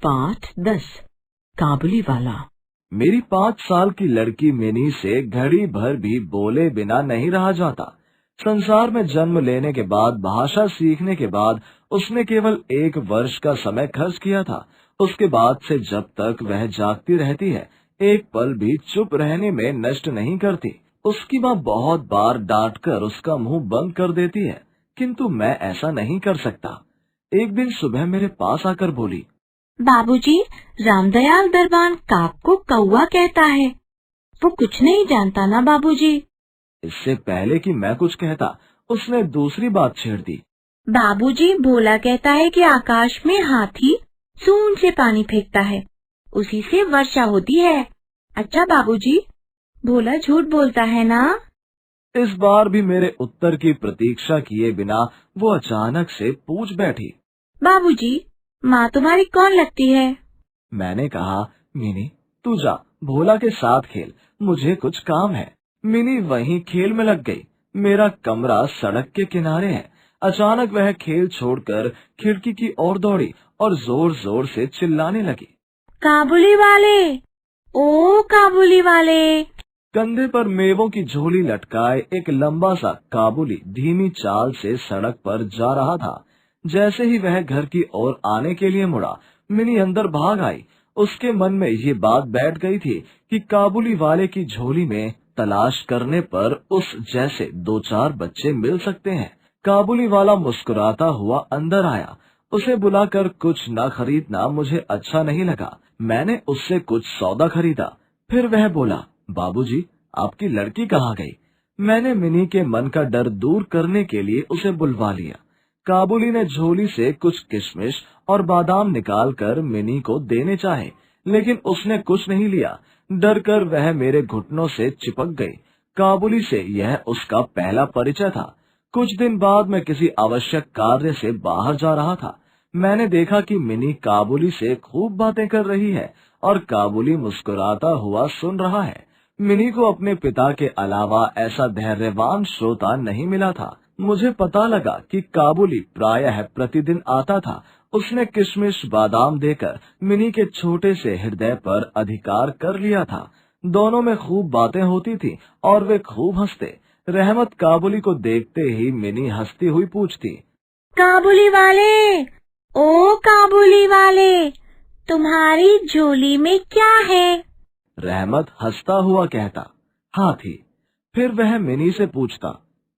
पाठ 10 काबुली वाला। मेरी 5 साल की लड़की मिनी से घड़ी भर भी बोले बिना नहीं रहा जाता। संसार में जन्म लेने के बाद, भाषा सीखने के बाद उसने केवल 1 वर्ष का समय खर्च किया था। उसके बाद से जब तक वह जागती रहती है, एक पल भी चुप रहने में नष्ट नहीं करती। उसकी माँ बहुत बार डांटकर उसका मुंह बंद कर देती है, किंतु मैं ऐसा नहीं कर सकता। एक दिन सुबह मेरे पास आकर बोली, बाबूजी, रामदयाल दरबान काक को कौवा कहता है। वो कुछ नहीं जानता ना बाबूजी। इससे पहले कि मैं कुछ कहता, उसने दूसरी बात छेड़ दी। बाबूजी, भोला कहता है कि आकाश में हाथी सूंड से पानी फेंकता है, उसी से वर्षा होती है। अच्छा बाबूजी, भोला झूठ बोलता है ना? इस बार भी मेरे उत्तर की प्रतीक्षा किए बिना वो अचानक से पूछ बैठी, बाबूजी, माँ तुम्हारी कौन लगती है? मैंने कहा, मिनी तू जा, भोला के साथ खेल, मुझे कुछ काम है। मिनी वहीं खेल में लग गई। मेरा कमरा सड़क के किनारे है। अचानक वह खेल छोड़कर खिड़की की ओर दौड़ी और जोर जोर से चिल्लाने लगी, काबुली वाले, ओ काबुली वाले। कंधे पर मेवों की झोली लटकाए एक लंबा सा काबुली धीमी चाल से सड़क पर जा रहा था। जैसे ही वह घर की ओर आने के लिए मुड़ा, मिनी अंदर भाग आई। उसके मन में ये बात बैठ गई थी कि काबुली वाले की झोली में तलाश करने पर उस जैसे 2-4 बच्चे मिल सकते हैं। काबुली वाला मुस्कुराता हुआ अंदर आया। उसे बुलाकर कुछ न खरीदना मुझे अच्छा नहीं लगा। मैंने उससे कुछ सौदा खरीदा। फिर वह बोला, बाबूजी, आपकी लड़की कहाँ गई? मैंने मिनी के मन का डर दूर करने के लिए उसे बुलवा लिया। काबुली ने झोली से कुछ किशमिश और बादाम निकालकर मिनी को देने चाहे, लेकिन उसने कुछ नहीं लिया। डर कर वह मेरे घुटनों से चिपक गई। काबुली से यह उसका पहला परिचय था। कुछ दिन बाद मैं किसी आवश्यक कार्य से बाहर जा रहा था। मैंने देखा कि मिनी काबुली से खूब बातें कर रही है और काबुली मुस्कुराता हुआ सुन रहा है। मिनी को अपने पिता के अलावा ऐसा धैर्यवान श्रोता नहीं मिला था। मुझे पता लगा कि काबुली प्रायः प्रतिदिन आता था। उसने किशमिश बादाम देकर मिनी के छोटे से हृदय पर अधिकार कर लिया था। दोनों में खूब बातें होती थी और वे खूब हंसते। रहमत काबुली को देखते ही मिनी हंसती हुई पूछती, काबुली वाले, ओ काबुली वाले, तुम्हारी झोली में क्या है? रहमत हंसता हुआ कहता, हाथी। फिर वह मिनी से पूछता,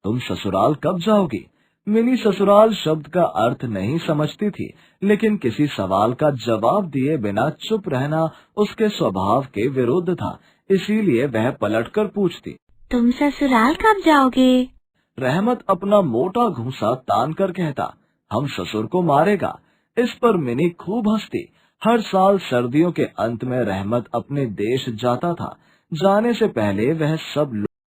तुम ससुराल कब जाओगी? मिनी ससुराल शब्द का अर्थ नहीं समझती थी, लेकिन किसी सवाल का जवाब दिए बिना चुप रहना उसके स्वभाव के विरुद्ध था। इसीलिए वह पलटकर पूछती, तुम ससुराल कब जाओगे? रहमत अपना मोटा घूंसा तान कर कहता, हम ससुर को मारेगा। इस पर मिनी खूब हंसती। हर साल सर्दियों के अंत में रहमत अपने देश जाता था। जाने से पहले वह सब